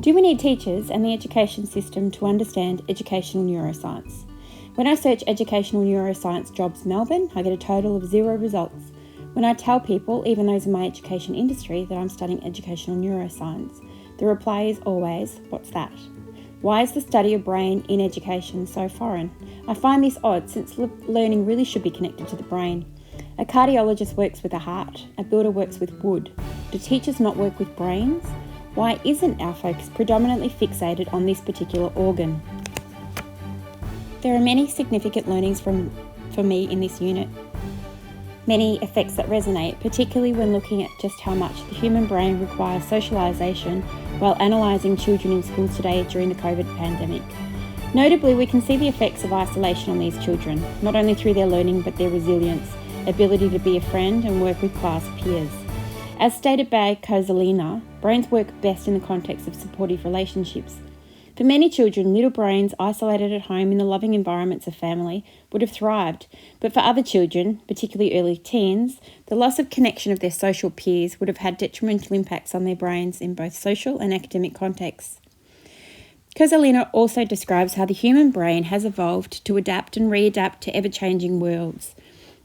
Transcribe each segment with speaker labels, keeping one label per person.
Speaker 1: Do we need teachers and the education system to understand educational neuroscience? When I search educational neuroscience jobs Melbourne, I get a total of 0 results. When I tell people, even those in my education industry, that I'm studying educational neuroscience, the reply is always, "What's that?" Why is the study of brain in education so foreign? I find this odd since learning really should be connected to the brain. A cardiologist works with a heart, a builder works with wood. Do teachers not work with brains? Why isn't our focus predominantly fixated on this particular organ? There are many significant learnings for me in this unit. Many effects that resonate, particularly when looking at just how much the human brain requires socialisation while analysing children in schools today during the COVID pandemic. Notably, we can see the effects of isolation on these children, not only through their learning but their resilience, ability to be a friend and work with class peers. As stated by Kozolina, brains work best in the context of supportive relationships. For many children, little brains isolated at home in the loving environments of family would have thrived, but for other children, particularly early teens, the loss of connection of their social peers would have had detrimental impacts on their brains in both social and academic contexts. Kozolina also describes how the human brain has evolved to adapt and readapt to ever-changing worlds.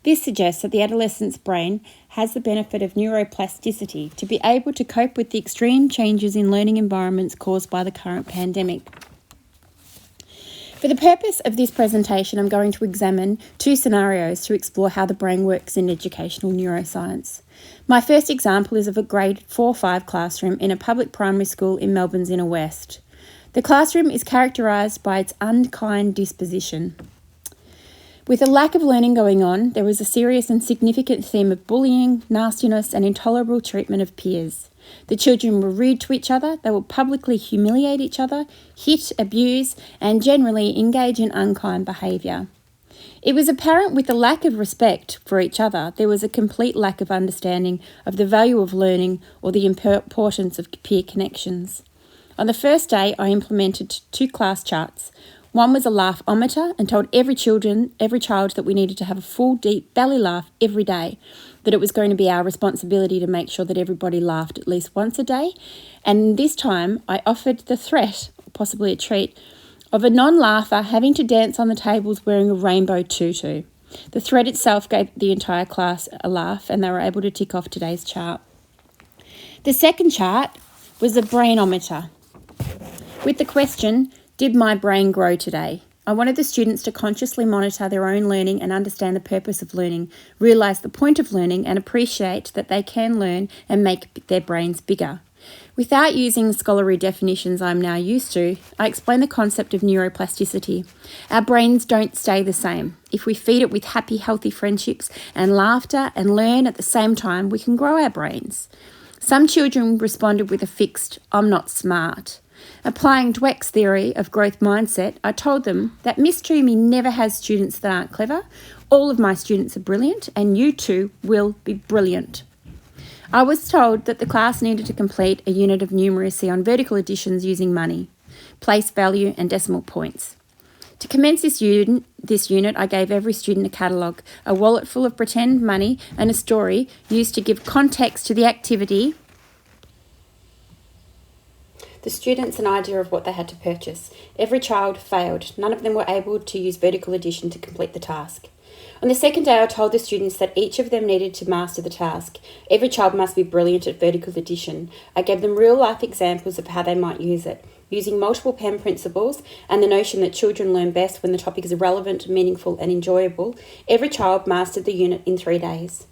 Speaker 1: This suggests that the adolescent's brain has the benefit of neuroplasticity to be able to cope with the extreme changes in learning environments caused by the current pandemic. For the purpose of this presentation, I'm going to examine 2 scenarios to explore how the brain works in educational neuroscience. My first example is of a grade 4-5 classroom in a public primary school in Melbourne's inner west. The classroom is characterised by its unkind disposition. With a lack of learning going on, there was a serious and significant theme of bullying, nastiness and intolerable treatment of peers. The children were rude to each other, they would publicly humiliate each other, hit, abuse and generally engage in unkind behaviour. It was apparent with the lack of respect for each other, there was a complete lack of understanding of the value of learning or the importance of peer connections. On the first day, I implemented 2 class charts. One was a laugh-ometer and told every child that we needed to have a full, deep belly laugh every day, that it was going to be our responsibility to make sure that everybody laughed at least once a day. And this time I offered the threat, possibly a treat, of a non-laugher having to dance on the tables wearing a rainbow tutu. The threat itself gave the entire class a laugh and they were able to tick off today's chart. The second chart was a brainometer with the question, "Did my brain grow today?" I wanted the students to consciously monitor their own learning and understand the purpose of learning, realise the point of learning and appreciate that they can learn and make their brains bigger. Without using scholarly definitions I'm now used to, I explain the concept of neuroplasticity. Our brains don't stay the same. If we feed it with happy, healthy friendships and laughter and learn at the same time, we can grow our brains. Some children responded with a fixed, "I'm not smart." Applying Dweck's theory of growth mindset, I told them that Miss Toomey never has students that aren't clever. All of my students are brilliant and you too will be brilliant. I was told that the class needed to complete a unit of numeracy on vertical additions using money, place value and decimal points. To commence this unit, I gave every student a catalogue, a wallet full of pretend money and a story used to give context to the activity, the students an idea of what they had to purchase. Every child failed. None of them were able to use vertical addition to complete the task. On the second day, I told the students that each of them needed to master the task. Every child must be brilliant at vertical addition. I gave them real-life examples of how they might use it, using multiple pen principles and the notion that children learn best when the topic is relevant, meaningful and enjoyable. Every child mastered the unit in 3 days.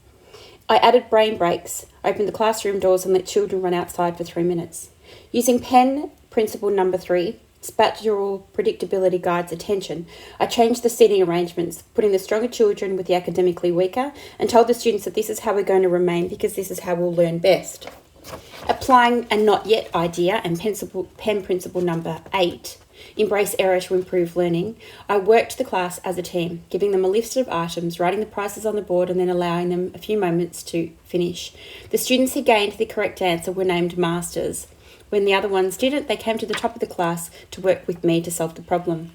Speaker 1: I added brain breaks, opened the classroom doors and let children run outside for 3 minutes. Using pen principle number 3, spatial predictability guides attention, I changed the seating arrangements, putting the stronger children with the academically weaker, and told the students that this is how we're going to remain because this is how we'll learn best. Applying a not yet idea and pen principle number 8, embrace error to improve learning, I worked the class as a team, giving them a list of items, writing the prices on the board and then allowing them a few moments to finish. The students who gained the correct answer were named masters. When the other ones didn't, they came to the top of the class to work with me to solve the problem.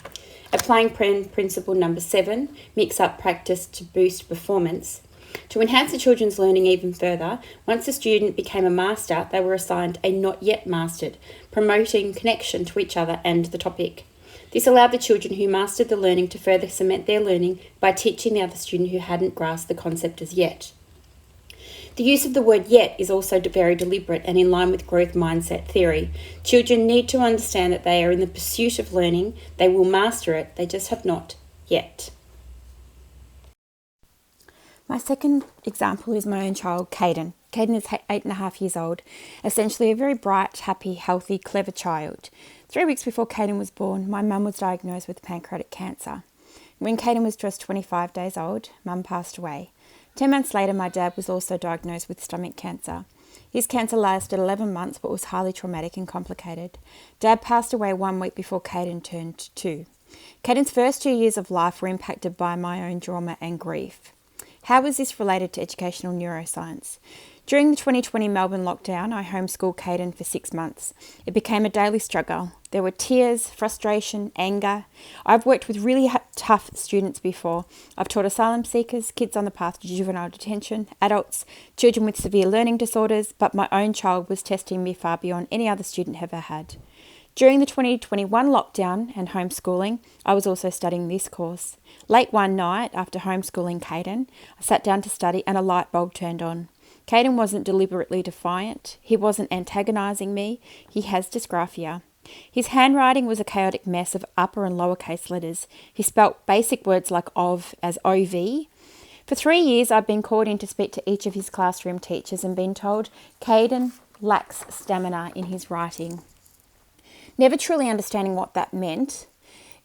Speaker 1: Applying principle number 7, mix up practice to boost performance. To enhance the children's learning even further, once a student became a master, they were assigned a not yet mastered, promoting connection to each other and the topic. This allowed the children who mastered the learning to further cement their learning by teaching the other student who hadn't grasped the concept as yet. The use of the word yet is also very deliberate and in line with growth mindset theory. Children need to understand that they are in the pursuit of learning, they will master it, they just have not yet. My second example is my own child, Caden. Caden is 8.5 years old, essentially a very bright, happy, healthy, clever child. 3 weeks before Caden was born, my mum was diagnosed with pancreatic cancer. When Caden was just 25 days old, Mum passed away. 10 months later, my dad was also diagnosed with stomach cancer. His cancer lasted 11 months but was highly traumatic and complicated. Dad passed away 1 week before Caden turned 2. Caden's first 2 years of life were impacted by my own trauma and grief. How is this related to educational neuroscience? During the 2020 Melbourne lockdown, I homeschooled Caden for 6 months. It became a daily struggle. There were tears, frustration, anger. I've worked with really tough students before. I've taught asylum seekers, kids on the path to juvenile detention, adults, children with severe learning disorders, but my own child was testing me far beyond any other student ever had. During the 2021 lockdown and homeschooling, I was also studying this course. Late one night, after homeschooling Caden, I sat down to study and a light bulb turned on. Caden wasn't deliberately defiant. He wasn't antagonising me. He has dysgraphia. His handwriting was a chaotic mess of upper and lowercase letters. He spelt basic words like of as OV. For 3 years, I've been called in to speak to each of his classroom teachers and been told Caden lacks stamina in his writing. Never truly understanding what that meant,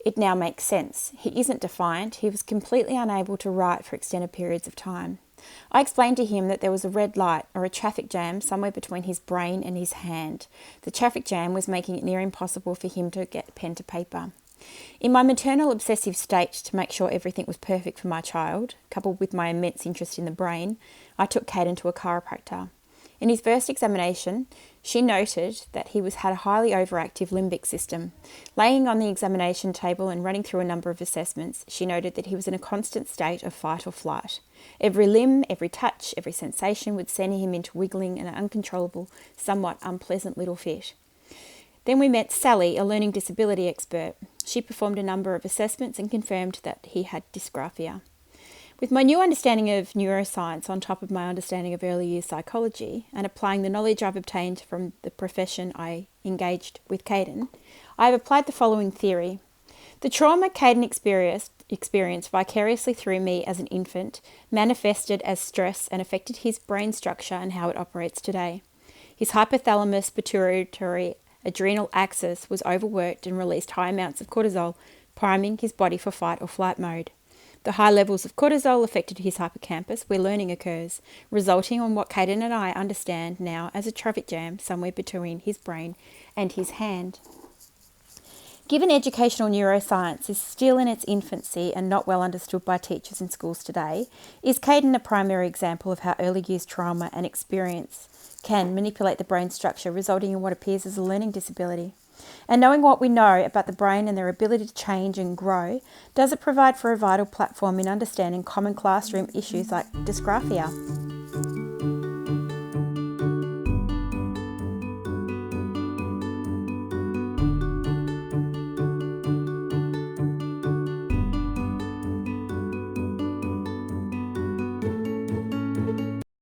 Speaker 1: it now makes sense. He isn't defiant. He was completely unable to write for extended periods of time. I explained to him that there was a red light or a traffic jam somewhere between his brain and his hand. The traffic jam was making it near impossible for him to get pen to paper. In my maternal obsessive state to make sure everything was perfect for my child, coupled with my immense interest in the brain, I took Caden to a chiropractor. In his first examination, she noted that he had a highly overactive limbic system. Laying on the examination table and running through a number of assessments, she noted that he was in a constant state of fight or flight. Every limb, every touch, every sensation would send him into wiggling in an uncontrollable, somewhat unpleasant little fit. Then we met Sally, a learning disability expert. She performed a number of assessments and confirmed that he had dysgraphia. With my new understanding of neuroscience on top of my understanding of early years psychology and applying the knowledge I've obtained from the profession I engaged with Caden, I have applied the following theory. The trauma Caden experienced vicariously through me as an infant manifested as stress and affected his brain structure and how it operates today. His hypothalamus pituitary adrenal axis was overworked and released high amounts of cortisol, priming his body for fight or flight mode. The high levels of cortisol affected his hippocampus, where learning occurs, resulting in what Caden and I understand now as a traffic jam somewhere between his brain and his hand. Given educational neuroscience is still in its infancy and not well understood by teachers in schools today, is Caden a primary example of how early years trauma and experience can manipulate the brain structure, resulting in what appears as a learning disability? And knowing what we know about the brain and their ability to change and grow, does it provide for a vital platform in understanding common classroom issues like dysgraphia?